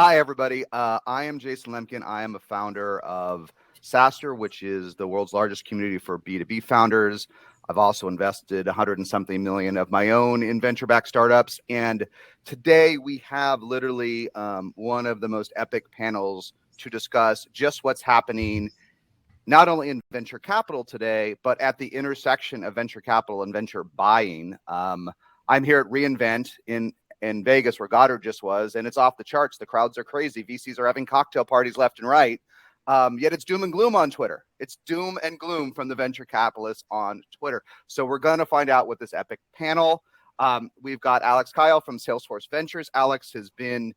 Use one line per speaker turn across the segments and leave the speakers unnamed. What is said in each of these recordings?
Hi, everybody. I am Jason Lemkin. I am a founder of SaaStr, which is the world's largest community for B2B founders. I've also invested 100 and something million of my own in venture-backed startups. And today we have literally one of the most epic panels to discuss just what's happening not only in venture capital today, but at the intersection of venture capital and venture buying. I'm here at reInvent in Vegas, where Goddard just was, and it's off the charts. The crowds are crazy. VCs are having cocktail parties left and right. Yet it's doom and gloom on Twitter. It's doom and gloom from the venture capitalists on Twitter. So we're going to find out with this epic panel. We've got Alex Kyle from Salesforce Ventures. Alex has been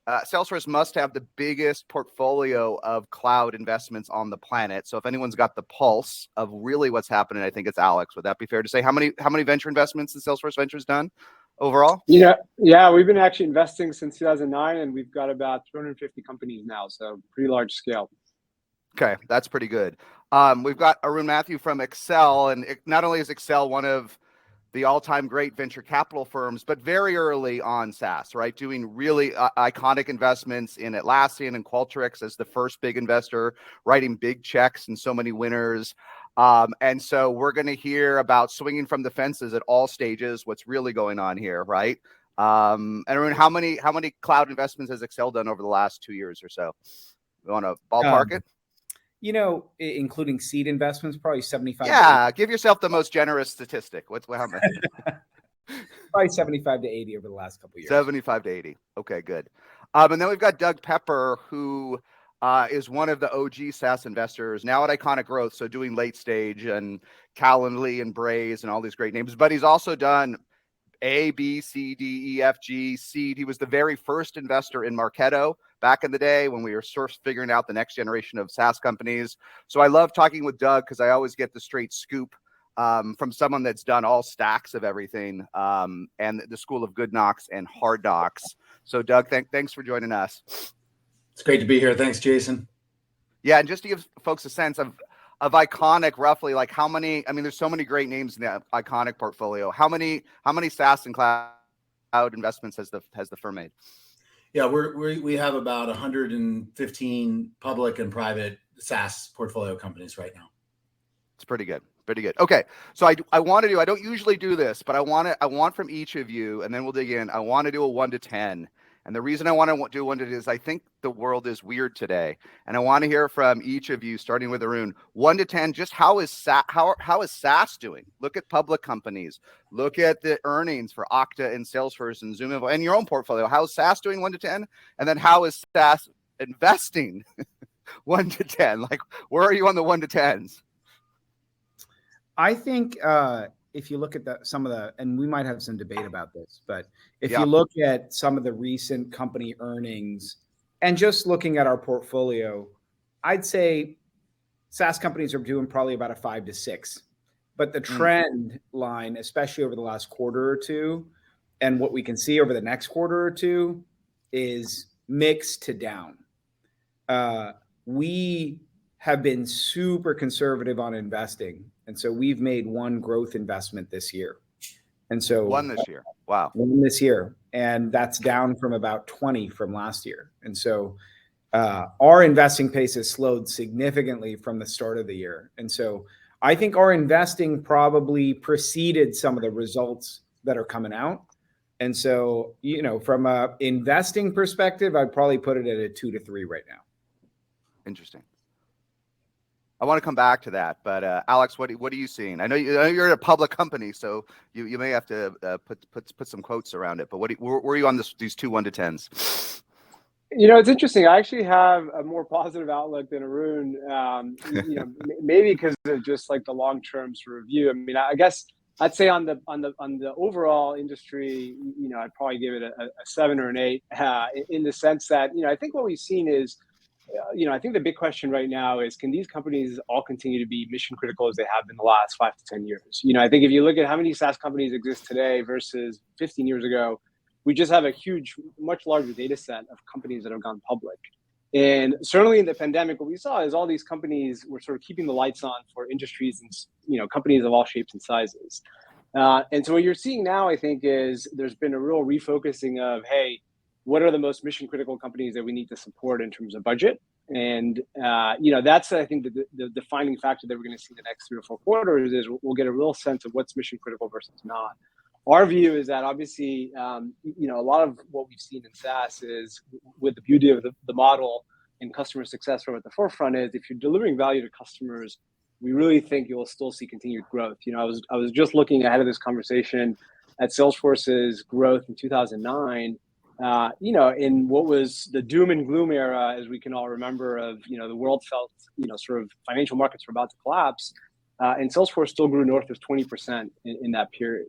Salesforce must have the biggest portfolio of cloud investments on the planet. So if anyone's got the pulse of really what's happening, I think it's Alex. Would that be fair to say? How many venture investments has Salesforce Ventures done overall?
Yeah, we've been actually investing since 2009, and we've got about 250 companies now, so pretty large scale.
Okay, that's pretty good. We've got Arun Matthew from Accel, and not only is Accel one of the all-time great venture capital firms, but very early on SaaS, right? Doing really iconic investments in Atlassian and Qualtrics as the first big investor, writing big checks and so many winners. And so we're going to hear about swinging from the fences at all stages, what's really going on here, right? And Arun, how many cloud investments has Accel done over the last 2 years or so? You want to ballpark it?
Including seed investments, probably 75.
Yeah, give yourself the most generous statistic. How many?
Probably 75 to 80 over the last couple of years.
75 to 80. Okay, good. And then we've got Doug Pepper, who is one of the OG SaaS investors, now at Iconiq Growth, so doing late stage and Calendly and Braze and all these great names. But he's also done A, B, C, D, E, F, G, seed. He was the very first investor in Marketo back in the day when we were sort of figuring out the next generation of SaaS companies. So I love talking with Doug because I always get the straight scoop from someone that's done all stacks of everything and the school of good knocks and hard knocks. So Doug, thanks for joining us.
It's great to be here. Thanks, Jason.
Yeah, and just to give folks a sense of Iconiq, roughly, like how many, I mean, there's so many great names in the Iconiq portfolio. How many SaaS and cloud investments has the firm made?
Yeah, we have about 115 public and private SaaS portfolio companies right now.
It's pretty good. Pretty good. Okay, so I want to do, I don't usually do this, but I want from each of you, and then we'll dig in. I want to do a 1 to 10. And the reason I want to do 1 to 10 is I think the world is weird today. And I want to hear from each of you, starting with Arun, 1 to 10, just how is SaaS doing? Look at public companies. Look at the earnings for Okta and Salesforce and Zoom and your own portfolio. How is SaaS doing 1 to 10? And then how is SaaS investing 1 to 10? Like, where are you on the 1 to 10s?
I think if you look at some of the, and we might have some debate about this, but if you look at some of the recent company earnings and just looking at our portfolio, I'd say SaaS companies are doing probably about a 5 to 6. But the trend line, especially over the last quarter or two, and what we can see over the next quarter or two, is mixed to down. We have been super conservative on investing. And so we've made one growth investment this year. And so
one this year. Wow.
One this year. And that's down from about 20 from last year. And so our investing pace has slowed significantly from the start of the year. And so I think our investing probably preceded some of the results that are coming out. And so, from a investing perspective, I'd probably put it at a 2 to 3 right now.
Interesting. I want to come back to that, but Alex, what are you seeing? I know you're at a public company, so you may have to put some quotes around it. But where are you on these 2 1 to 10s?
It's interesting. I actually have a more positive outlook than Arun. Maybe because of just like the long-term sort of view. I mean, I guess I'd say on the overall industry, I'd probably give it a 7 or an 8 in the sense that I think what we've seen is. I think the big question right now is, can these companies all continue to be mission critical as they have been the last 5 to 10 years? I think if you look at how many SaaS companies exist today versus 15 years ago, we just have a much larger data set of companies that have gone public. And certainly in the pandemic, what we saw is all these companies were sort of keeping the lights on for industries and companies of all shapes and sizes. And so what you're seeing now, I think, is there's been a real refocusing of, hey, what are the most mission critical companies that we need to support in terms of budget. And, that's, I think, the defining factor that we're going to see the next 3 or 4 quarters is we'll get a real sense of what's mission critical versus not. Our view is that obviously, a lot of what we've seen in SaaS is, with the beauty of the model and customer success from at the forefront, is if you're delivering value to customers, we really think you'll still see continued growth. I was just looking ahead of this conversation at Salesforce's growth in 2009. In what was the doom and gloom era, as we can all remember, of, the world felt, sort of financial markets were about to collapse, and Salesforce still grew north of 20% in that period.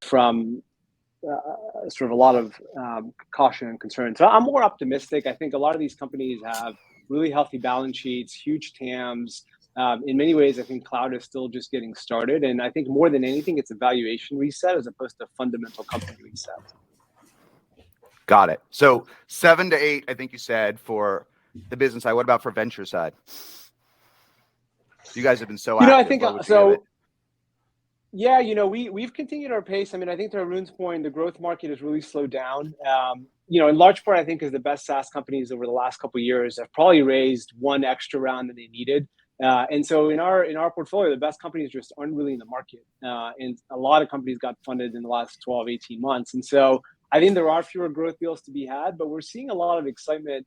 From sort of a lot of caution and concern. So I'm more optimistic. I think a lot of these companies have really healthy balance sheets, huge TAMs. In many ways, I think cloud is still just getting started. And I think more than anything, it's a valuation reset as opposed to a fundamental company reset.
Got it. So 7 to 8, I think you said, for the business side. What about for venture side? You guys have been so active.
I think so. Yeah, we've continued our pace. I mean, I think to Arun's point, the growth market has really slowed down. In large part, I think, because the best SaaS companies over the last couple of years have probably raised one extra round than they needed. And so in our portfolio, the best companies just aren't really in the market. And a lot of companies got funded in the last 12, 18 months. And so I think there are fewer growth deals to be had, but we're seeing a lot of excitement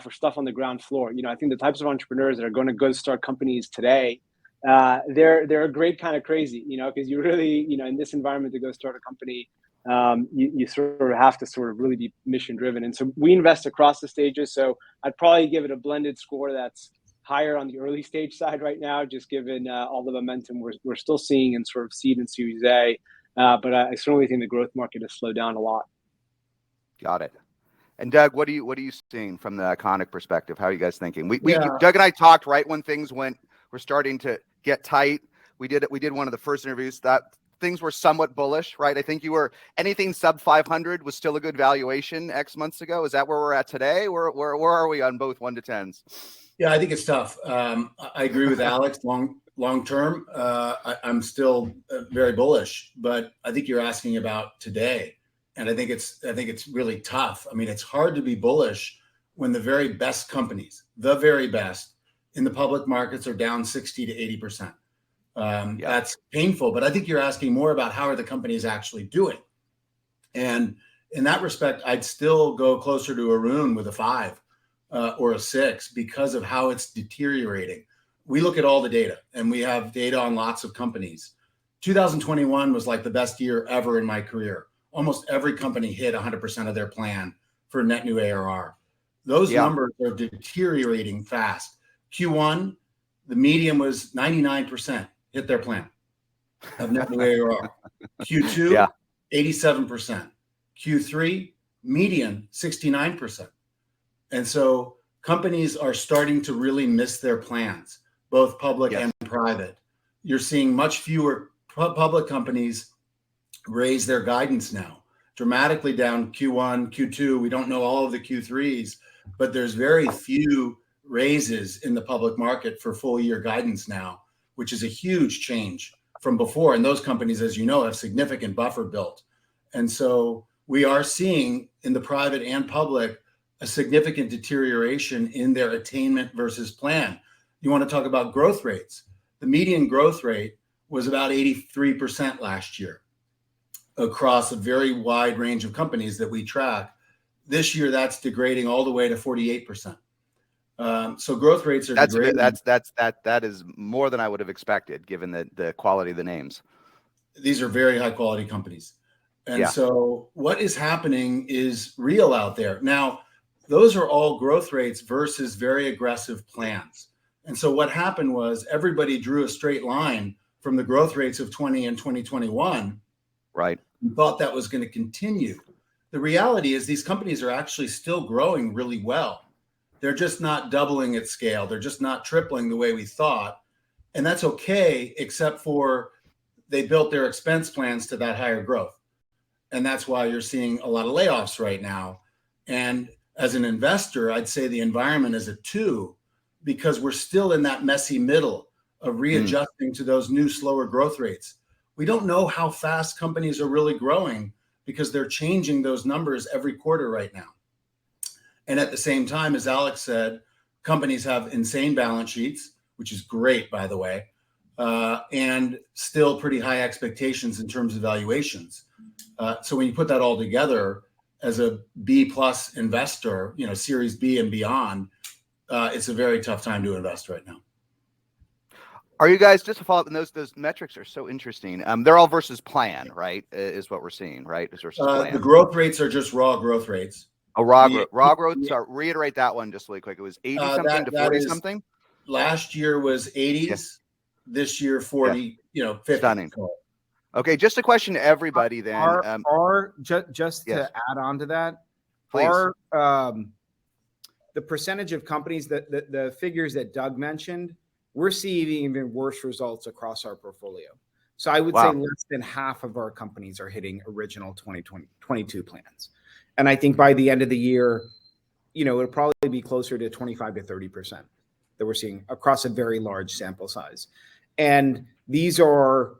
for stuff on the ground floor. I think the types of entrepreneurs that are going to go start companies today, they're a great kind of crazy, because you really, in this environment, to go start a company, you sort of have to sort of really be mission driven. And so we invest across the stages. So I'd probably give it a blended score that's higher on the early stage side right now, just given all the momentum we're still seeing in sort of seed and Series A. But I certainly think the growth market has slowed down a lot.
Got it. And Doug, what are you seeing from the Iconiq perspective? How are you guys thinking? Doug and I talked right when things were starting to get tight. We did one of the first interviews that things were somewhat bullish, right? I think you were anything sub 500 was still a good valuation X months ago. Is that where we're at today? Where are we on both 1 to 10s?
Yeah, I think it's tough. I agree with Alex. Long term, I'm still very bullish, but I think you're asking about today, and I think it's really tough. I mean, it's hard to be bullish when the very best companies, the very best in the public markets, are down 60 to 80%. That's painful, but I think you're asking more about how are the companies actually doing. And in that respect, I'd still go closer to Arun with a 5 or a 6 because of how it's deteriorating. We look at all the data, and we have data on lots of companies. 2021 was like the best year ever in my career. Almost every company hit 100% of their plan for net new ARR. Those numbers are deteriorating fast. Q1, the median was 99% hit their plan of net new ARR. Q2, 87%. Q3, median 69%. And so companies are starting to really miss their plans, both public and private. You're seeing much fewer public companies raise their guidance now, dramatically down Q1, Q2. We don't know all of the Q3s, but there's very few raises in the public market for full year guidance now, which is a huge change from before. And those companies, as you know, have significant buffer built. And so we are seeing in the private and public a significant deterioration in their attainment versus plan. You want to talk about growth rates. The median growth rate was about 83% last year across a very wide range of companies that we track. This year, that's degrading all the way to 48%. So growth rates are degrading.
That is more than I would have expected, given the quality of the names.
These are very high quality companies. And so what is happening is real out there. Now, those are all growth rates versus very aggressive plans. And so what happened was everybody drew a straight line from the growth rates of 20 and 2021.
Right.
And thought that was going to continue. The reality is these companies are actually still growing really well. They're just not doubling at scale. They're just not tripling the way we thought. And that's okay, except for they built their expense plans to that higher growth. And that's why you're seeing a lot of layoffs right now. And as an investor, I'd say the environment is a 2, because we're still in that messy middle of readjusting to those new slower growth rates. We don't know how fast companies are really growing because they're changing those numbers every quarter right now. And at the same time, as Alex said, companies have insane balance sheets, which is great, by the way, and still pretty high expectations in terms of valuations. So when you put that all together as a B plus investor, Series B and beyond, it's a very tough time to invest right now.
Are you guys, just to follow up, and those metrics are so interesting. They're all versus plan, right? Is what we're seeing, right? Is versus plan.
The growth rates are just raw growth rates.
Oh, raw growth. So reiterate that one just really quick. It was 80 something to 40 something.
Last year was 80s. Yeah. This year 40. 50.
Stunning. Okay, just a question to everybody then.
Just to add on to that,
please.
The percentage of companies the figures that Doug mentioned, we're seeing even worse results across our portfolio. So I would say less than half of our companies are hitting original 2022 plans. And I think by the end of the year, it'll probably be closer to 25 to 30% that we're seeing across a very large sample size. And these are,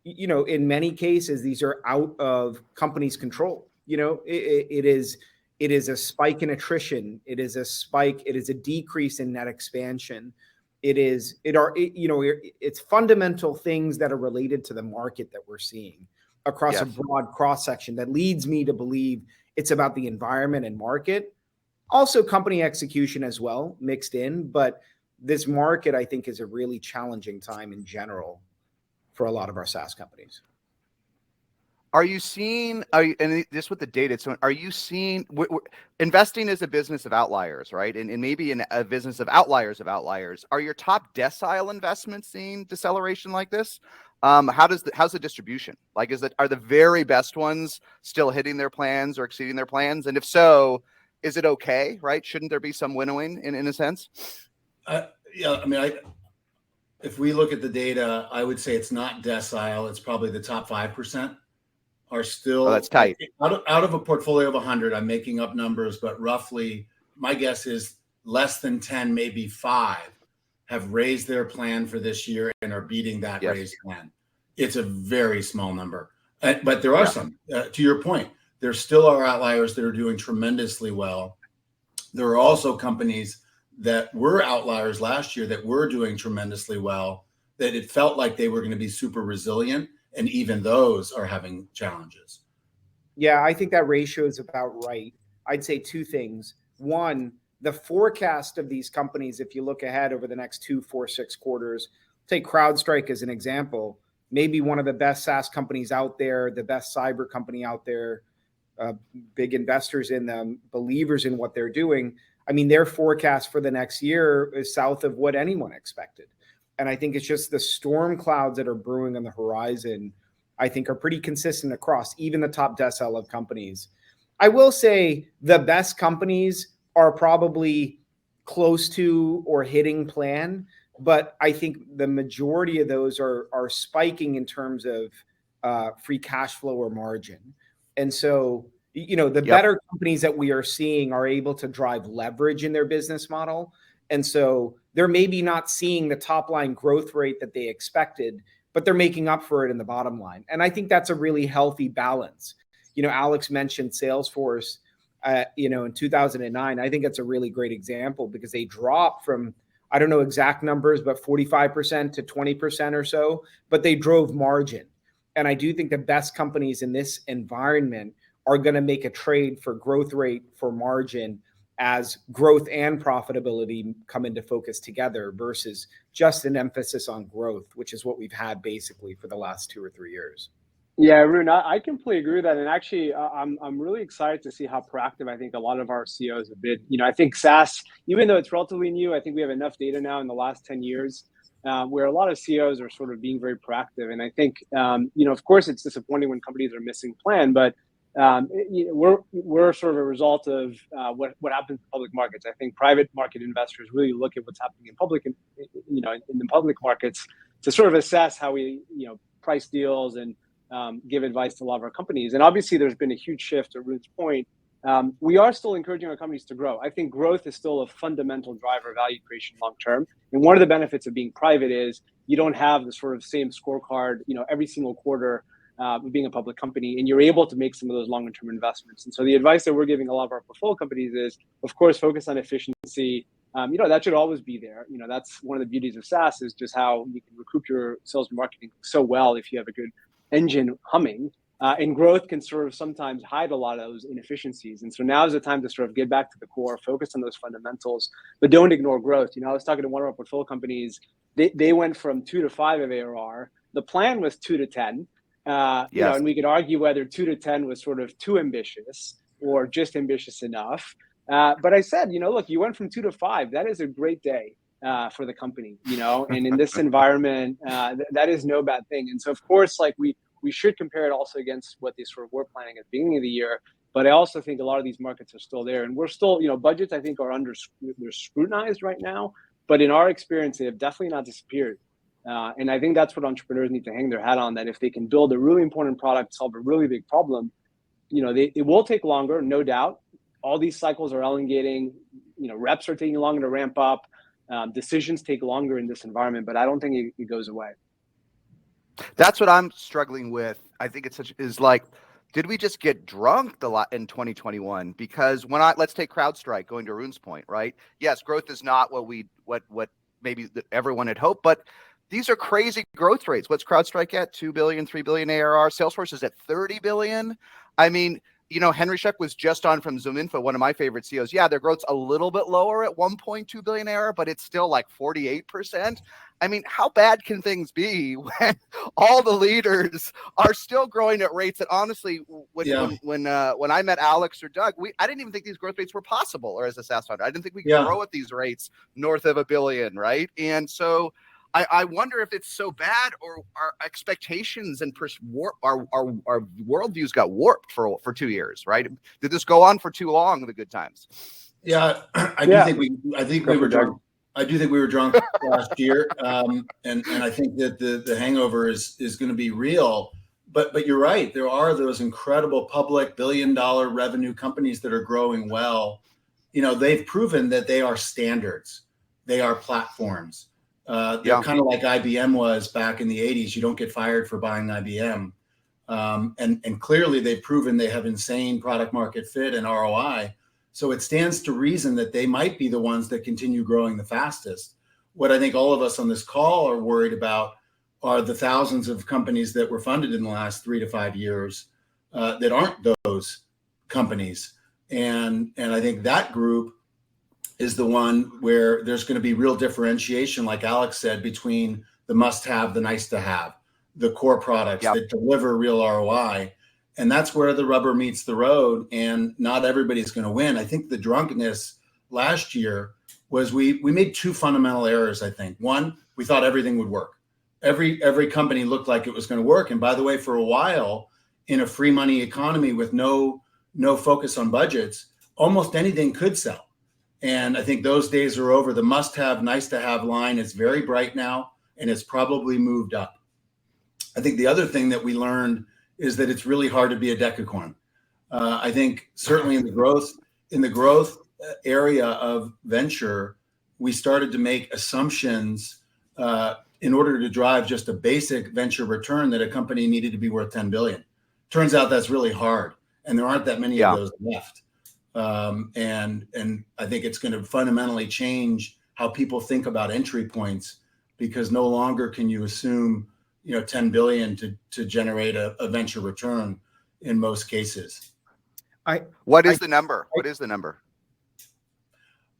in many cases, these are out of companies' control. It is a spike in attrition. It is a decrease in net expansion. It's fundamental things that are related to the market that we're seeing across a broad cross section that leads me to believe it's about the environment and market, also company execution as well mixed in. But this market, I think, is a really challenging time in general for a lot of our SaaS companies.
Are you seeing, and this with the data, so are you seeing, investing is a business of outliers, right? And maybe in a business of outliers, are your top decile investments seeing deceleration like this? How's the distribution? Like, are the very best ones still hitting their plans or exceeding their plans? And if so, is it okay, right? Shouldn't there be some winnowing in a sense?
If we look at the data, I would say it's not decile. It's probably the top 5%. Are still
that's tight.
Out of a portfolio of 100, I'm making up numbers, but roughly my guess is less than 10, maybe 5 have raised their plan for this year and are beating that raised plan. It's a very small number, but there are some. To your point, there still are outliers that are doing tremendously well. There are also companies that were outliers last year that were doing tremendously well, that it felt like they were going to be super resilient. And even those are having challenges.
Yeah, I think that ratio is about right. I'd say two things. One, the forecast of these companies, if you look ahead over the next 2, 4, 6 quarters, take CrowdStrike as an example, maybe one of the best SaaS companies out there, the best cyber company out there, big investors in them, believers in what they're doing. I mean, their forecast for the next year is south of what anyone expected. And I think it's just the storm clouds that are brewing on the horizon, I think, are pretty consistent across even the top decile of companies. I will say the best companies are probably close to or hitting plan, but I think the majority of those are spiking in terms of free cash flow or margin. And so, the better companies that we are seeing are able to drive leverage in their business model. And so they're maybe not seeing the top line growth rate that they expected, but they're making up for it in the bottom line. And I think that's a really healthy balance. Alex mentioned Salesforce, in 2009. I think that's a really great example because they dropped from, I don't know exact numbers, but 45% to 20% or so, but they drove margin. And I do think the best companies in this environment are going to make a trade for growth rate for margin as growth and profitability come into focus together versus just an emphasis on growth, which is what we've had basically for the last 2 or 3 years.
Yeah, Arun, I completely agree with that. And actually, I'm really excited to see how proactive I think a lot of our CEOs have been. I think SaaS, even though it's relatively new, I think we have enough data now in the last 10 years where a lot of CEOs are sort of being very proactive. And I think, of course, it's disappointing when companies are missing plan, but we're sort of a result of what happens in public markets. I think private market investors really look at what's happening in public, in the public markets to sort of assess how we, price deals and give advice to a lot of our companies. And obviously, there's been a huge shift. To Arun's point, we are still encouraging our companies to grow. I think growth is still a fundamental driver of value creation long term. And one of the benefits of being private is you don't have the sort of same scorecard, every single quarter. being a public company, and you're able to make some of those longer term investments. And so the advice that we're giving a lot of our portfolio companies is, of course, focus on efficiency. That should always be there. That's one of the beauties of SaaS, is just how you can recoup your sales and marketing so well if you have a good engine humming. And growth can sort of sometimes hide a lot of those inefficiencies. And so now is the time to sort of get back to the core, focus on those fundamentals, but don't ignore growth. I was talking to one of our portfolio companies. They went from 2 to 5 of ARR. The plan was 2 to 10.
Yes.
And we could argue whether 2 to 10 was sort of too ambitious or just ambitious enough. But I said, look, you went from 2 to 5. That is a great day for the company, and in this environment, that is no bad thing. And so, of course, like we should compare it also against what they sort of were planning at the beginning of the year. But I also think a lot of these markets are still there, and we're still, budgets I think are they're scrutinized right now. But in our experience, they have definitely not disappeared. And I think that's what entrepreneurs need to hang their hat on, that if they can build a really important product, solve a really big problem, it will take longer, no doubt. All these cycles are elongating, reps are taking longer to ramp up. Decisions take longer in this environment, but I don't think it goes away.
That's what I'm struggling with. I think did we just get drunk a lot in 2021? Because let's take CrowdStrike, going to Arun's point, right? Yes, growth is not what maybe everyone had hoped, but these are crazy growth rates. What's CrowdStrike at? 2 billion, 3 billion ARR. Salesforce is at 30 billion. I mean, Henry Scheck was just on from ZoomInfo, one of my favorite CEOs. Yeah, their growth's a little bit lower at 1.2 billion ARR, but it's still like 48%. I mean, how bad can things be when all the leaders are still growing at rates that honestly, when I met Alex or Doug, I didn't even think these growth rates were possible, or as a SaaS founder, I didn't think we could grow at these rates north of $1 billion, right? And so I wonder if it's so bad, or our expectations and our worldviews got warped for 2 years, right? Did this go on for too long, the good times?
Yeah, I think we were drunk. I do think we were drunk last year, and I think that the hangover is going to be real. But you're right. There are those incredible public billion-dollar revenue companies that are growing well. They've proven that they are standards. They are platforms. They're kind of like IBM was back in the 80s. You don't get fired for buying IBM. And clearly they've proven they have insane product market fit and ROI. So it stands to reason that they might be the ones that continue growing the fastest. What I think all of us on this call are worried about are the thousands of companies that were funded in the last 3 to 5 years that aren't those companies. And I think that group is the one where there's going to be real differentiation, like Alex said, between the must-have, the nice-to-have, the core products that deliver real ROI. And that's where the rubber meets the road, and not everybody's going to win. I think the drunkenness last year was we made 2 fundamental errors, I think. One, we thought everything would work. Every company looked like it was going to work. And by the way, for a while, in a free money economy with no focus on budgets, almost anything could sell. And I think those days are over. The must-have, nice-to-have line is very bright now, and it's probably moved up. I think the other thing that we learned is that it's really hard to be a decacorn. I think certainly in the growth area of venture, we started to make assumptions in order to drive just a basic venture return that a company needed to be worth 10 billion. Turns out that's really hard, and there aren't that many of those left. And I think it's going to fundamentally change how people think about entry points, because no longer can you assume 10 billion to generate a venture return in most cases.
What is the number? What is the number?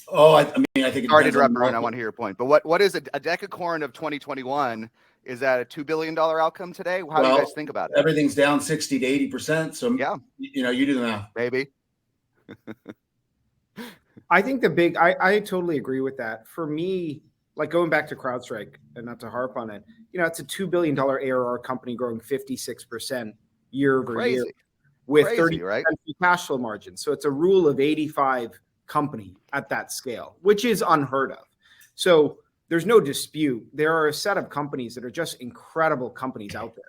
Oh, I mean, I think.
Sorry to interrupt, Ron. I want to hear your point. But what is a decacorn of 2021? Is that a $2 billion outcome today? How do you guys think about it?
Everything's down 60 to 80%. So you do the math.
Maybe.
I think I totally agree with that. For me, like going back to CrowdStrike, and not to harp on it, it's a $2 billion ARR company growing 56% year over year with 30% free cash flow margin. So it's a rule of 85 company at that scale, which is unheard of. So there's no dispute. There are a set of companies that are just incredible companies out there.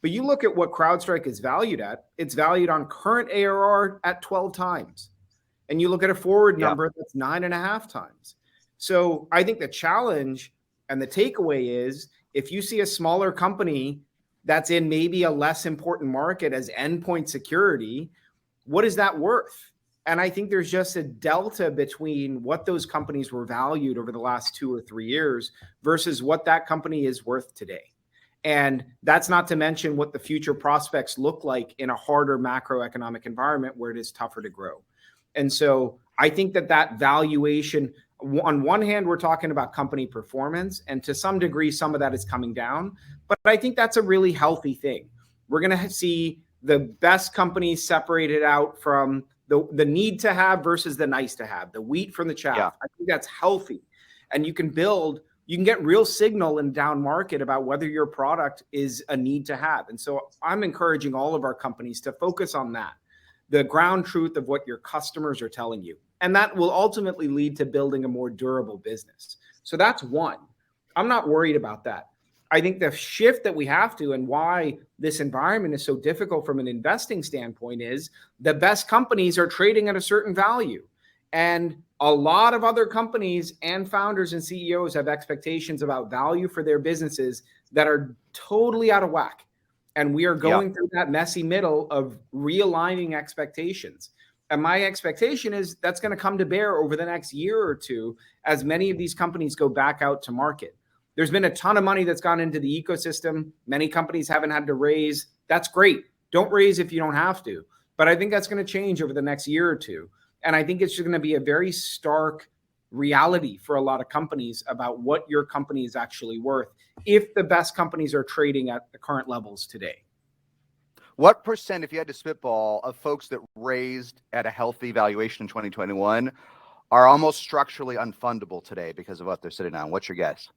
But you look at what CrowdStrike is valued at, it's valued on current ARR at 12 times. And you look at a forward number that's 9.5 times. So I think the challenge and the takeaway is, if you see a smaller company that's in maybe a less important market as endpoint security, what is that worth? And I think there's just a delta between what those companies were valued over the last 2 or 3 years versus what that company is worth today. And that's not to mention what the future prospects look like in a harder macroeconomic environment where it is tougher to grow. And so I think that valuation, on one hand, we're talking about company performance, and to some degree, some of that is coming down. But I think that's a really healthy thing. We're going to see the best companies separated out from the need to have versus the nice to have, the wheat from the chaff. Yeah. I think that's healthy. And you can get real signal in down market about whether your product is a need to have. And so I'm encouraging all of our companies to focus on that, the ground truth of what your customers are telling you. And that will ultimately lead to building a more durable business. So that's one. I'm not worried about that. I think the shift that we have to, and why this environment is so difficult from an investing standpoint, is the best companies are trading at a certain value. And a lot of other companies and founders and CEOs have expectations about value for their businesses that are totally out of whack. And we are going through that messy middle of realigning expectations. And my expectation is that's going to come to bear over the next year or two as many of these companies go back out to market. There's been a ton of money that's gone into the ecosystem. Many companies haven't had to raise. That's great. Don't raise if you don't have to. But I think that's going to change over the next year or two. And I think it's going to be a very stark reality for a lot of companies about what your company is actually worth if the best companies are trading at the current levels today.
What percent, if you had to spitball, of folks that raised at a healthy valuation in 2021 are almost structurally unfundable today because of what they're sitting on? What's your guess?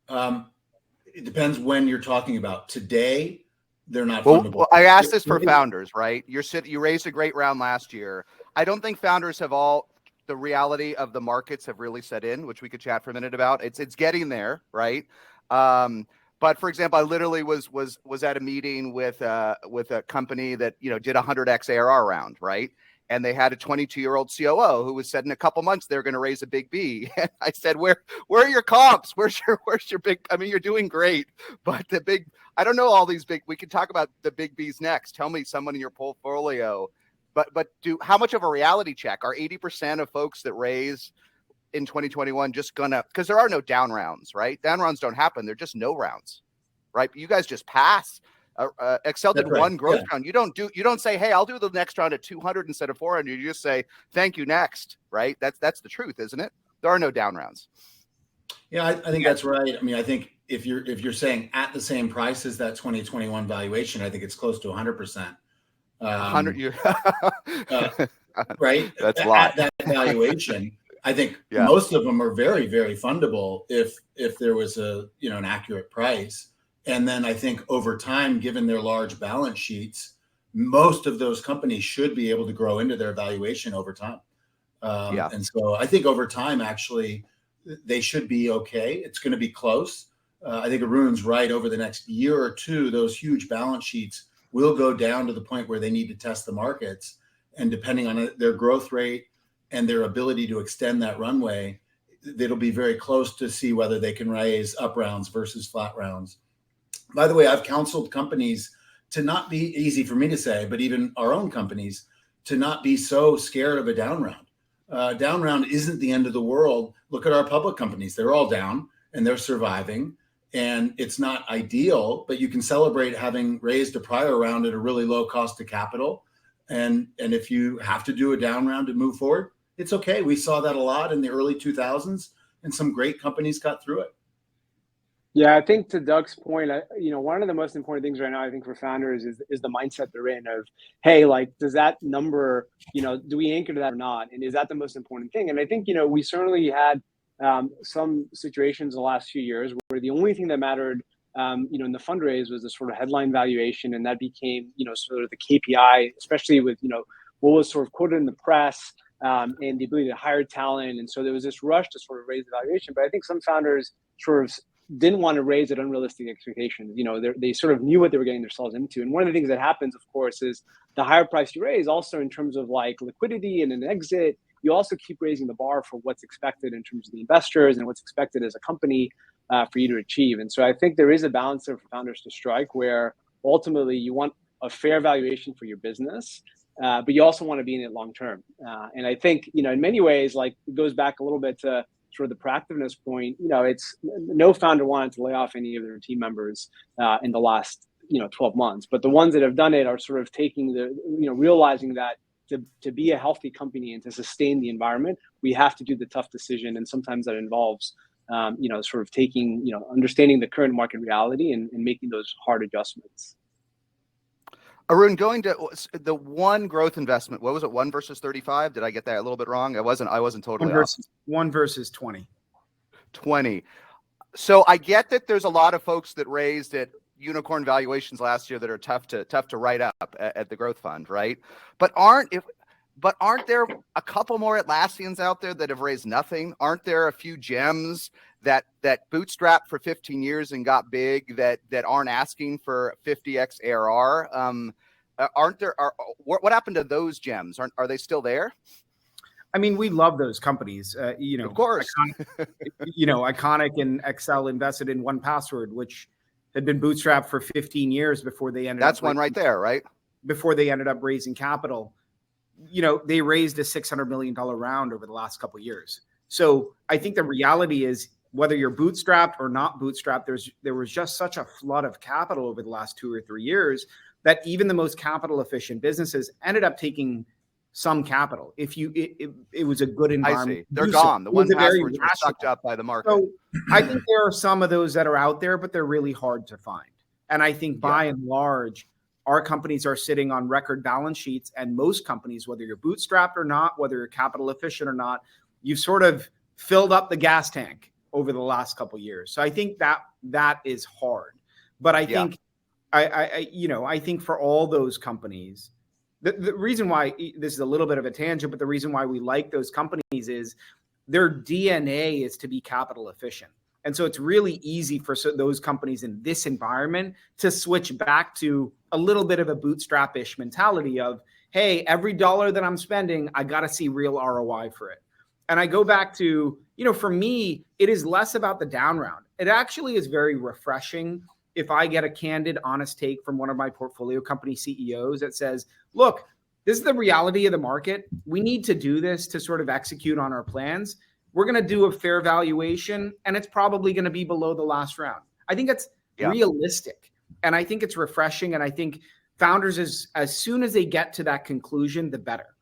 It depends when you're talking about. Today, they're not fundable.
Well, I asked this for founders, right? You raised a great round last year. I don't think founders have the reality of the markets have really set in, which we could chat for a minute about. It's getting there, right? But for example, I literally was at a meeting with a company that did 100x ARR round, right? And they had a 22-year-old COO who was said in a couple months they're going to raise a big B. And I said, where are your comps? Where's your big? I mean, you're doing great, but I don't know all these big. We can talk about the big Bs next. Tell me someone in your portfolio, but how much of a reality check are 80% of folks that raise in 2021 just gonna, because there are no down rounds, right? Down rounds don't happen. They're just no rounds, right? You guys just pass. Accel did one growth round. You don't say, hey, I'll do the next round at 200 instead of 400. You just say, thank you, next, right? That's the truth, isn't it? There are no down rounds.
Yeah, I think that's right. I mean, I think if you're saying at the same price as that 2021 valuation, I think it's close to 100%.
100,
right?
That's a lot.
At that valuation, I think most of them are very, very fundable if there was an accurate price. And then I think over time, given their large balance sheets, most of those companies should be able to grow into their valuation over time. And so I think over time, actually, they should be okay. It's going to be close. I think Arun's right. Over the next year or two, those huge balance sheets will go down to the point where they need to test the markets. And depending on their growth rate and their ability to extend that runway, it'll be very close to see whether they can raise up rounds versus flat rounds. By the way, I've counseled companies to not be, easy for me to say, but even our own companies, to not be so scared of a down round. Down round isn't the end of the world. Look at our public companies. They're all down and they're surviving. And it's not ideal, but you can celebrate having raised a prior round at a really low cost of capital. And if you have to do a down round to move forward, it's okay. We saw that a lot in the early 2000s, and some great companies got through it.
Yeah, I think to Doug's point, one of the most important things right now, I think, for founders is the mindset they're in of, hey, like, does that number, do we anchor to that or not? And is that the most important thing? And I think, we certainly had some situations in the last few years where the only thing that mattered, in the fundraise was the sort of headline valuation. And that became, sort of the KPI, especially with, what was sort of quoted in the press and the ability to hire talent. And so there was this rush to sort of raise the valuation. But I think some founders sort of didn't want to raise at unrealistic expectations. They sort of knew what they were getting themselves into. And one of the things that happens, of course, is the higher price you raise, also in terms of like liquidity and an exit, you also keep raising the bar for what's expected in terms of the investors and what's expected as a company. for you to achieve. And so I think there is a balance there for founders to strike, where ultimately you want a fair valuation for your business, but you also want to be in it long term. And I think, in many ways, like, it goes back a little bit to sort of the proactiveness point. It's no founder wanted to lay off any of their team members in the last 12 months, but the ones that have done it are sort of taking realizing that to be a healthy company and to sustain the environment, we have to do the tough decision, and sometimes that involves sort of taking, understanding the current market reality and making those hard adjustments.
Arun, going to the one growth investment, what was it, 1 versus 35? Did I get that a little bit wrong? I wasn't totally off.
1 versus 20.
20. So I get that there's a lot of folks that raised at unicorn valuations last year that are tough to write up at the growth fund, right? But aren't there a couple more Atlassians out there that have raised nothing? Aren't there a few gems that bootstrapped for 15 years and got big that aren't asking for 50x ARR? What happened to those gems? Are they still there?
I mean, we love those companies.
Of course.
Iconiq and Accel invested in 1Password, which had been bootstrapped for 15 years before they ended up.
That's one right there, right?
Before they ended up raising capital. They raised a $600 million round over the last couple of years. So I think the reality is, whether you're bootstrapped or not bootstrapped, there was just such a flood of capital over the last 2 or 3 years that even the most capital efficient businesses ended up taking some capital. It was a good environment.
I see. They're gone. The 1Passwords were sucked up by the market.
So I think there are some of those that are out there, but they're really hard to find. And I think by and large, our companies are sitting on record balance sheets, and most companies, whether you're bootstrapped or not, whether you're capital efficient or not, you've sort of filled up the gas tank over the last couple of years. So I think that is hard. But I think I think for all those companies, the reason why this is a little bit of a tangent, but the reason why we like those companies is their DNA is to be capital efficient. And so it's really easy for those companies in this environment to switch back to a little bit of a bootstrap-ish mentality of, hey, every dollar that I'm spending, I got to see real ROI for it. And I go back to, for me, it is less about the down round. It actually is very refreshing if I get a candid, honest take from one of my portfolio company CEOs that says, look, this is the reality of the market. We need to do this to sort of execute on our plans. We're going to do a fair valuation, and it's probably going to be below the last round. I think it's realistic, and I think it's refreshing, and I think founders, as soon as they get to that conclusion, the better.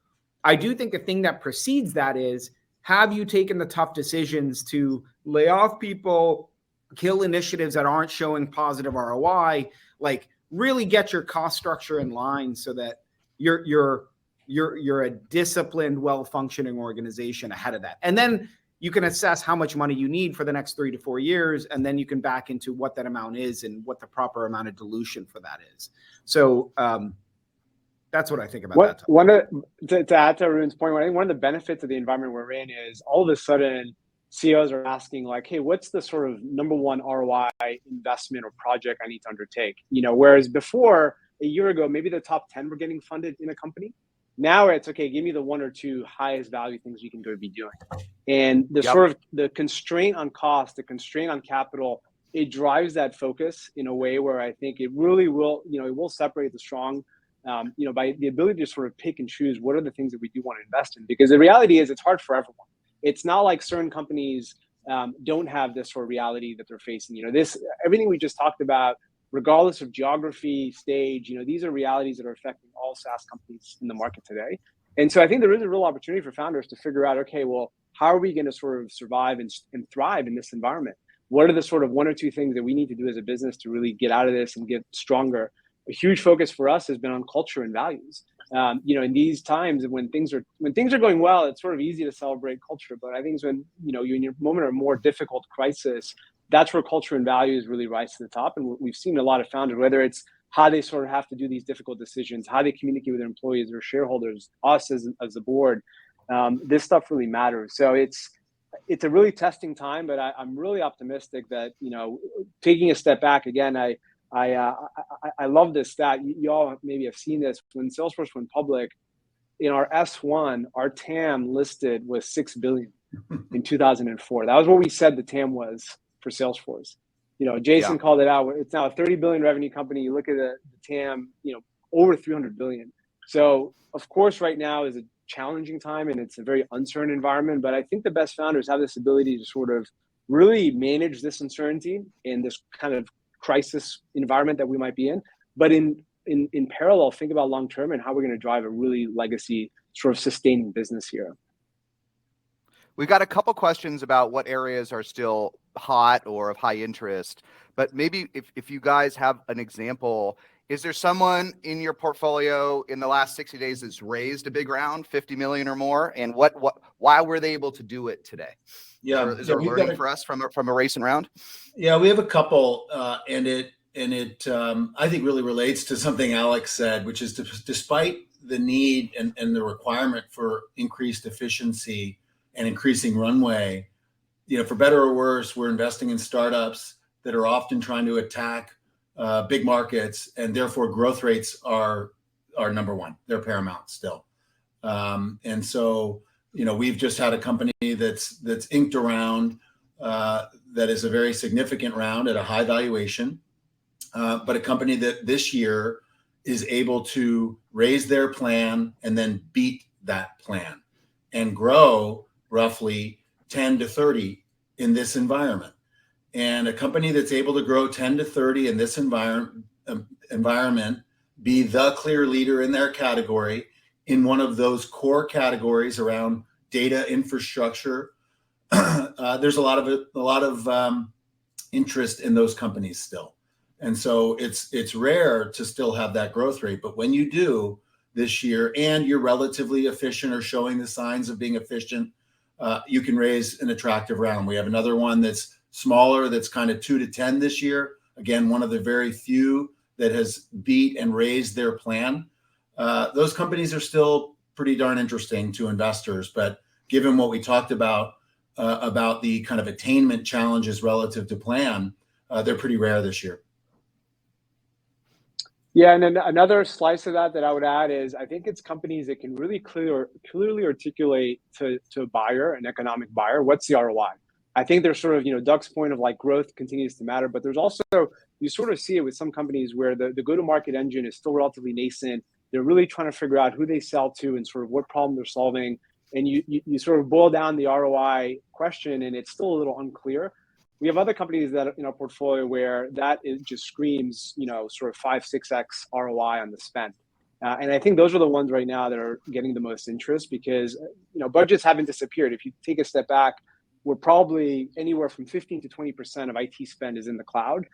I do think the thing that precedes that is, have you taken the tough decisions to lay off people, kill initiatives that aren't showing positive ROI, like really get your cost structure in line so that you're a disciplined, well-functioning organization ahead of that. And then you can assess how much money you need for the next 3 to 4 years, and then you can back into what that amount is and what the proper amount of dilution for that is. So that's what I think about that.
To add to Arun's point, I think one of the benefits of the environment we're in is all of a sudden CEOs are asking, like, hey, what's the sort of number one ROI investment or project I need to undertake? Whereas before, a year ago, maybe the top 10 were getting funded in a company. Now it's, okay, give me the 1 or 2 highest value things you can go be doing. And the sort of the constraint on cost, the constraint on capital, it drives that focus in a way where I think it really will, it will separate the strong, by the ability to sort of pick and choose what are the things that we do want to invest in. Because the reality is, it's hard for everyone. It's not like certain companies don't have this sort of reality that they're facing. Everything we just talked about, regardless of geography, stage, these are realities that are affecting all SaaS companies in the market today. And so I think there is a real opportunity for founders to figure out, okay, well, how are we going to sort of survive and thrive in this environment? What are the sort of 1 or 2 things that we need to do as a business to really get out of this and get stronger? A huge focus for us has been on culture and values. In these times when things are going well, it's sort of easy to celebrate culture. But I think it's when, you're in your moment of a more difficult crisis, that's where culture and values really rise to the top. And we've seen a lot of founders, whether it's how they sort of have to do these difficult decisions, how they communicate with their employees or shareholders, us as the board, this stuff really matters. So it's a really testing time, but I'm really optimistic that, taking a step back again, I love this stat. You all maybe have seen this. When Salesforce went public, in our S1, our TAM listed was $6 billion in 2004. That was what we said the TAM was for Salesforce. Jason called it out. It's now a 30 billion revenue company. You look at the TAM, over 300 billion. So of course, right now is a challenging time and it's a very uncertain environment. But I think the best founders have this ability to sort of really manage this uncertainty in this kind of crisis environment that we might be in. But in parallel, think about long term and how we're going to drive a really legacy sort of sustaining business here.
We've got a couple questions about what areas are still hot or of high interest, but maybe if you guys have an example, is there someone in your portfolio in the last 60 days that's raised a big round, 50 million or more? And why were they able to do it today?
Yeah.
Is there learning for us from a recent round?
Yeah, we have a couple, and it I think really relates to something Alex said, which is despite the need and the requirement for increased efficiency and increasing runway, for better or worse, we're investing in startups that are often trying to attack big markets, and therefore growth rates are number one. They're paramount still. And so, we've just had a company that's inked around that is a very significant round at a high valuation, but a company that this year is able to raise their plan and then beat that plan and grow roughly 10 to 30 in this environment. And a company that's able to grow 10 to 30 in this environment, be the clear leader in their category, in one of those core categories around data infrastructure, there's a lot of interest in those companies still. And so it's rare to still have that growth rate. But when you do this year and you're relatively efficient or showing the signs of being efficient, you can raise an attractive round. We have another one that's smaller, that's kind of 2 to 10 this year. Again, one of the very few that has beat and raised their plan. Those companies are still pretty darn interesting to investors. But given what we talked about the kind of attainment challenges relative to plan, they're pretty rare this year.
Yeah, and then another slice of that I would add is I think it's companies that can really clearly articulate to a buyer, an economic buyer, what's the ROI. I think there's sort of, Doug's point of like growth continues to matter, but there's also, you sort of see it with some companies where the go-to-market engine is still relatively nascent. They're really trying to figure out who they sell to and sort of what problem they're solving. And you sort of boil down the ROI question and it's still a little unclear. We have other companies that in our portfolio where just screams, sort of 5-6x ROI on the spend. And I think those are the ones right now that are getting the most interest because, budgets haven't disappeared. If you take a step back, we're probably anywhere from 15 to 20% of IT spend is in the cloud.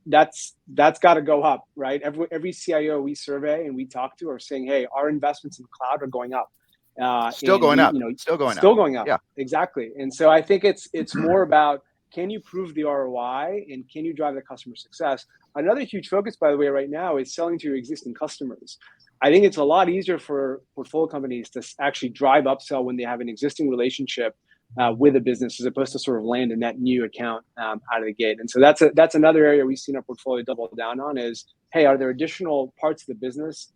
That's got to go up, right? Every CIO we survey and we talk to are saying, hey, our investments in cloud are going up.
Still going up.
Yeah, exactly. And so I think it's more about, can you prove the ROI and can you drive the customer success? Another huge focus, by the way, right now is selling to your existing customers. I think it's a lot easier for portfolio companies to actually drive upsell when they have an existing relationship with a business as opposed to sort of land a net new account out of the gate. And so that's another area we've seen our portfolio double down on is, hey, are there additional parts of the business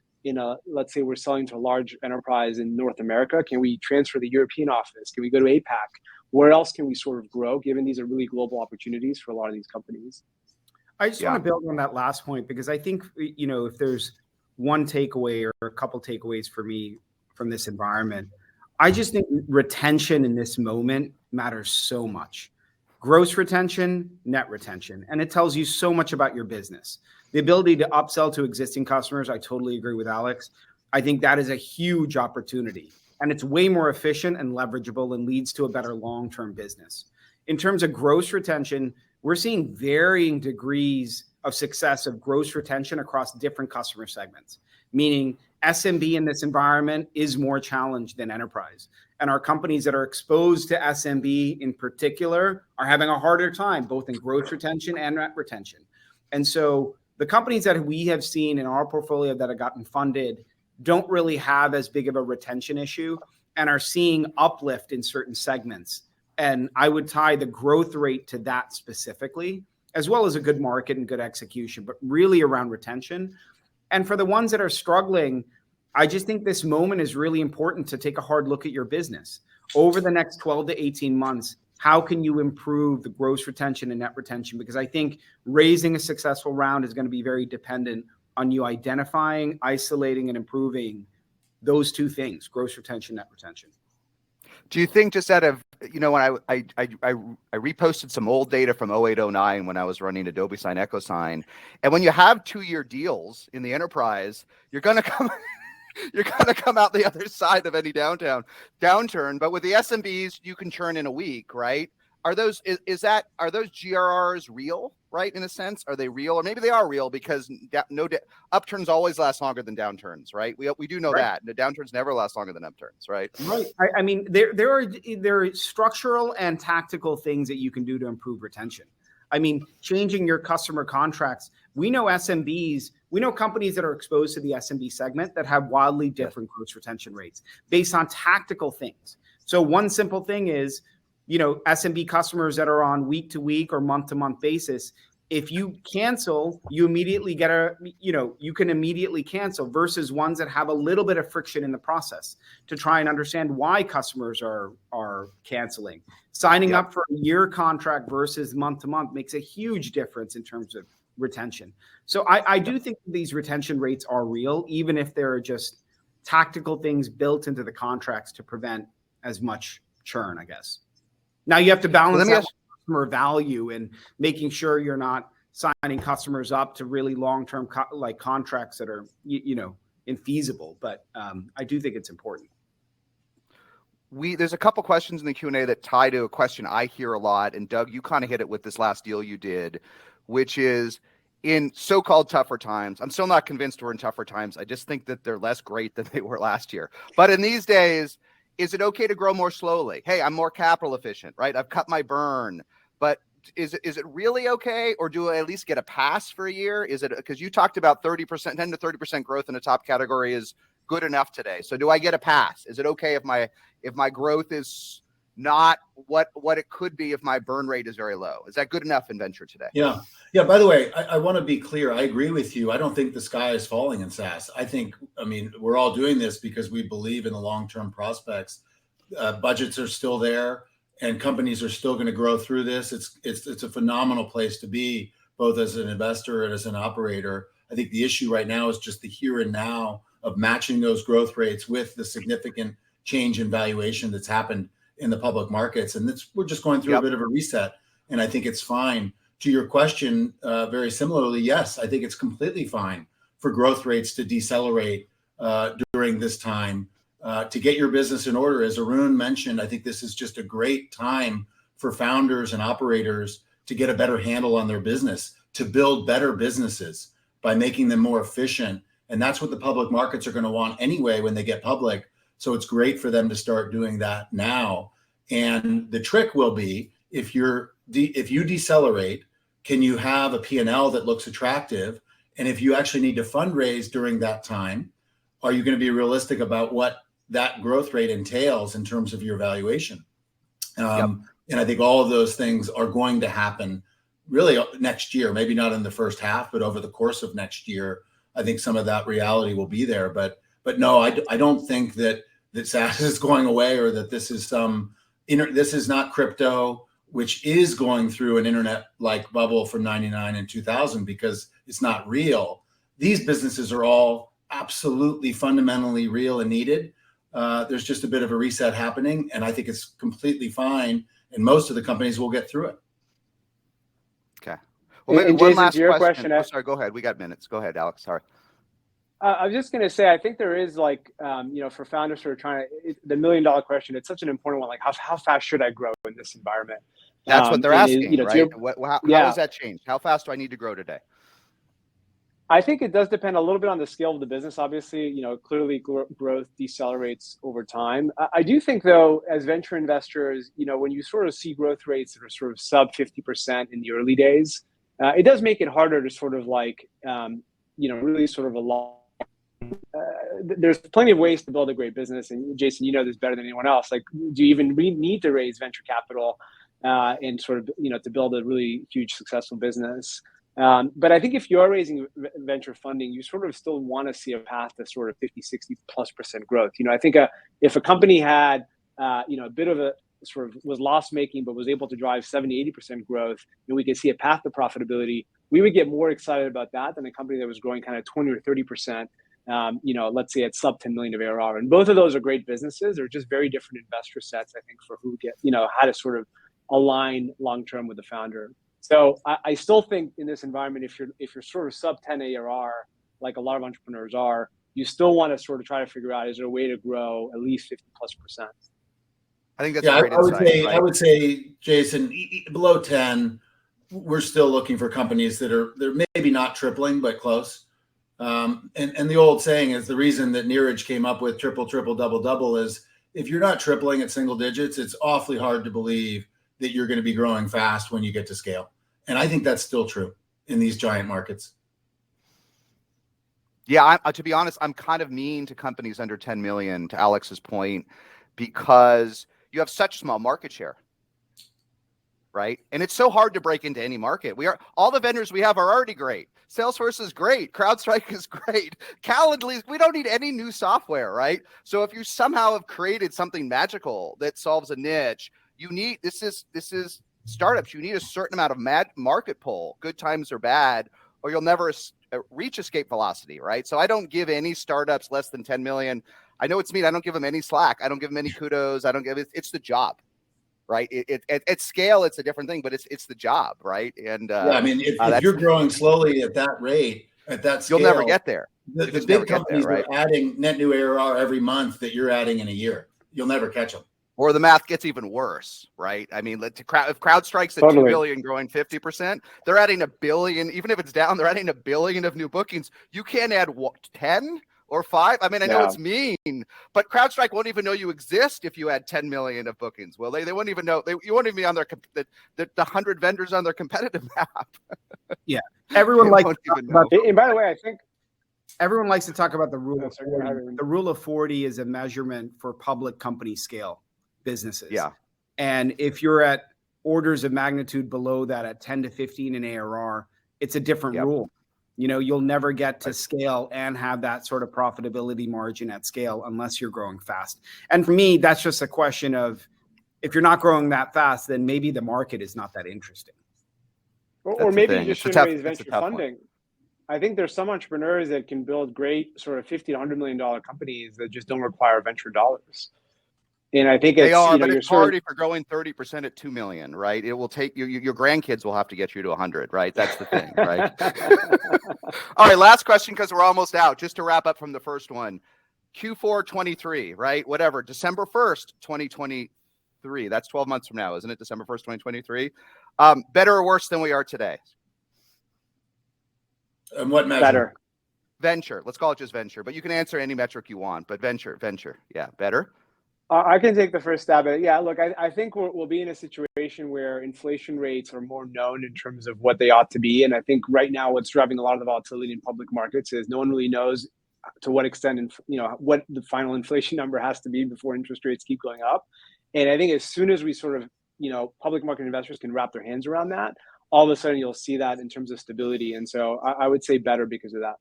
let's say we're selling to a large enterprise in North America? Can we transfer the European office? Can we go to APAC? Where else can we sort of grow, given these are really global opportunities for a lot of these companies?
I just want to build on that last point, because I think, if there's one takeaway or a couple takeaways for me from this environment, I just think retention in this moment matters so much. Gross retention, net retention, and it tells you so much about your business. The ability to upsell to existing customers, I totally agree with Alex. I think that is a huge opportunity. And it's way more efficient and leverageable and leads to a better long-term business. In terms of gross retention, we're seeing varying degrees of success of gross retention across different customer segments, meaning SMB in this environment is more challenged than enterprise. And our companies that are exposed to SMB in particular are having a harder time, both in gross retention and net retention. And so the companies that we have seen in our portfolio that have gotten funded don't really have as big of a retention issue and are seeing uplift in certain segments. And I would tie the growth rate to that specifically, as well as a good market and good execution, but really around retention. And for the ones that are struggling, I just think this moment is really important to take a hard look at your business. Over the next 12 to 18 months, how can you improve the gross retention and net retention? Because I think raising a successful round is going to be very dependent on you identifying, isolating, and improving those two things, gross retention, net retention.
Do you think, just out of, when I reposted some old data from 0809 when I was running Adobe Sign, Echo Sign, and when you have 2-year deals in the enterprise, you're going to come out the other side of any downturn. But with the SMBs, you can churn in a week, right? Are those GRRs real, right? In a sense, are they real? Or maybe they are real, because upturns always last longer than downturns, right? We do know that. The downturns never last longer than upturns, right?
Right. I mean, there are structural and tactical things that you can do to improve retention. I mean, changing your customer contracts. We know SMBs, we know companies that are exposed to the SMB segment that have wildly different gross retention rates based on tactical things. So one simple thing is, SMB customers that are on week to week or month to month basis, if you cancel, you immediately get you can immediately cancel, versus ones that have a little bit of friction in the process to try and understand why customers are canceling. Signing up for a year contract versus month to month makes a huge difference in terms of retention. So I do think these retention rates are real, even if there are just tactical things built into the contracts to prevent as much churn, I guess. Now you have to balance that with customer value and making sure you're not signing customers up to really long-term contracts that are, infeasible. But I do think it's important.
There's a couple questions in the Q&A that tie to a question I hear a lot. And Doug, you kind of hit it with this last deal you did, which is, in so-called tougher times, I'm still not convinced we're in tougher times. I just think that they're less great than they were last year. But in these days, is it okay to grow more slowly? Hey, I'm more capital efficient, right? I've cut my burn. But is it really okay? Or do I at least get a pass for a year? Is it, because you talked about 30%, 10 to 30% growth in a top category is good enough today. So do I get a pass? Is it okay if my growth is not what it could be if my burn rate is very low? Is that good enough in venture today?
Yeah. By the way, I want to be clear. I agree with you. I don't think the sky is falling in SaaS. We're all doing this because we believe in the long-term prospects. Budgets are still there, and companies are still going to grow through this. It's a phenomenal place to be, both as an investor and as an operator. I think the issue right now is just the here and now of matching those growth rates with the significant change in valuation that's happened in the public markets. And we're just going through a bit of a reset, and I think it's fine. To your question, very similarly, yes, I think it's completely fine for growth rates to decelerate during this time, to get your business in order. As Arun mentioned, I think this is just a great time for founders and operators to get a better handle on their business, to build better businesses by making them more efficient. And that's what the public markets are going to want anyway when they get public. So it's great for them to start doing that now. And the trick will be, if you decelerate, can you have a P&L that looks attractive? And if you actually need to fundraise during that time, are you going to be realistic about what that growth rate entails in terms of your valuation? And I think all of those things are going to happen really next year, maybe not in the first half, but over the course of next year. I think some of that reality will be there. But no, I don't think that SaaS is going away, or that this is this is not crypto, which is going through an internet-like bubble from 99 and 2000, because it's not real. These businesses are all absolutely fundamentally real and needed. There's just a bit of a reset happening, and I think it's completely fine. And most of the companies will get through it.
Okay. Well, maybe one
Jason,
last
to your
question. Oh, sorry, go ahead. We got minutes. Go ahead, Alex. Sorry.
I was just going to say, I think there is for founders who are trying to, the $1 million question, it's such an important one. Like, how fast should I grow in this environment?
That's what they're asking, right? How has that changed? How fast do I need to grow today?
I think it does depend a little bit on the scale of the business. Obviously, clearly growth decelerates over time. I do think, though, as venture investors, when you sort of see growth rates that are sort of sub 50% in the early days, it does make it harder to sort of really sort of a long. There's plenty of ways to build a great business, and Jason, you know this better than anyone else. Like, do you even need to raise venture capital and sort of to build a really huge successful business? But I think if you're raising venture funding, you sort of still want to see a path to sort of 50, 60+% growth. I think if a company had a bit of sort of was loss making, but was able to drive 70, 80% growth, and we could see a path to profitability, we would get more excited about that than a company that was growing kind of 20 or 30%, let's say at sub 10 million of ARR. And both of those are great businesses. They're just very different investor sets, I think, for who get, how to sort of align long-term with the founder. So I still think in this environment, if you're sort of sub 10 ARR, like a lot of entrepreneurs are, you still want to sort of try to figure out, is there a way to grow at least 50+%?
I think that's a great insight.
I would say, Jason, below 10, we're still looking for companies they're maybe not tripling, but close. And the old saying is the reason that Neeraj came up with triple, double, double is if you're not tripling at single digits, it's awfully hard to believe that you're going to be growing fast when you get to scale. And I think that's still true in these giant markets.
Yeah, to be honest, I'm kind of mean to companies under 10 million, to Alex's point, because you have such small market share, right? And it's so hard to break into any market. All the vendors we have are already great. Salesforce is great. CrowdStrike is great. Calendly, we don't need any new software, right? So if you somehow have created something magical that solves a niche, this is startups. You need a certain amount of market pull, good times or bad, or you'll never reach escape velocity, right? So I don't give any startups less than 10 million. I know it's mean. I don't give them any slack. I don't give them any kudos. I don't give it. It's the job, right? At scale, it's a different thing, but it's the job, right? And
I mean, if you're growing slowly at that rate, at that scale,
you'll never get there.
The big companies are adding net new ARR every month that you're adding in a year. You'll never catch them.
Or the math gets even worse, right? I mean, if CrowdStrike's at 2 billion growing 50%, they're adding $1 billion. Even if it's down, they're adding $1 billion of new bookings. You can't add 10 or 5. I mean, I know it's mean, but CrowdStrike won't even know you exist if you add 10 million of bookings, will they? They won't even know. You won't even be on the 100 vendors on their competitive map.
Yeah, everyone likes to talk about.
And by the way, I think
everyone likes to talk about the rule of 40. The rule of 40 is a measurement for public company scale businesses.
Yeah.
And if you're at orders of magnitude below that at 10 to 15 in ARR, it's a different rule. You'll never get to scale and have that sort of profitability margin at scale unless you're growing fast. And for me, that's just a question of, if you're not growing that fast, then maybe the market is not that interesting.
Or maybe you just shouldn't raise venture funding. I think there's some entrepreneurs that can build great sort of $50 to $100 million companies that just don't require venture dollars. And I think
they are, but it's hard if you're growing 30% at 2 million, right? It will take you, your grandkids will have to get you to 100, right? That's the thing, right? All right, last question, because we're almost out. Just to wrap up from the first one, Q4 23, right? Whatever, December 1st, 2023. That's 12 months from now, isn't it? December 1st, 2023. Better or worse than we are today?
And what measure?
Better.
Venture. Let's call it just venture, but you can answer any metric you want. But venture. Yeah, better.
I can take the first stab at it. Yeah, look, I think we'll be in a situation where inflation rates are more known in terms of what they ought to be. And I think right now what's driving a lot of the volatility in public markets is no one really knows to what extent, what the final inflation number has to be before interest rates keep going up. And I think as soon as we sort of, public market investors can wrap their hands around that, all of a sudden you'll see that in terms of stability. And so I would say better because of that.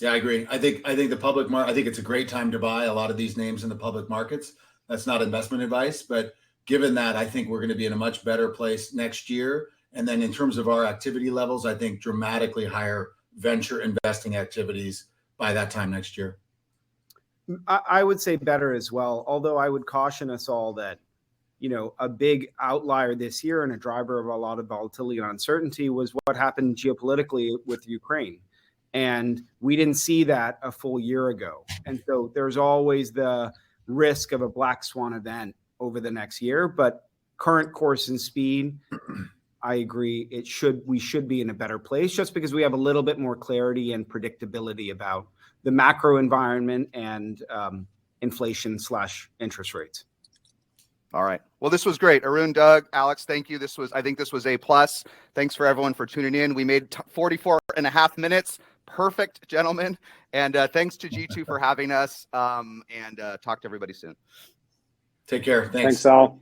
Yeah, I agree. I think the public market, I think it's a great time to buy a lot of these names in the public markets. That's not investment advice, but given that, I think we're going to be in a much better place next year. And then in terms of our activity levels, I think dramatically higher venture investing activities by that time next year.
I would say better as well, although I would caution us all that, a big outlier this year and a driver of a lot of volatility and uncertainty was what happened geopolitically with Ukraine. And we didn't see that a full year ago. And so there's always the risk of a black swan event over the next year. But current course and speed, I agree, we should be in a better place just because we have a little bit more clarity and predictability about the macro environment and inflation/interest rates.
All right. Well, this was great. Arun, Doug, Alex, thank you. I think this was A+. Thanks for everyone for tuning in. We made 44 and a half minutes. Perfect, gentlemen. And thanks to G2 for having us. And talk to everybody soon.
Take care. Thanks.
Thanks, Al.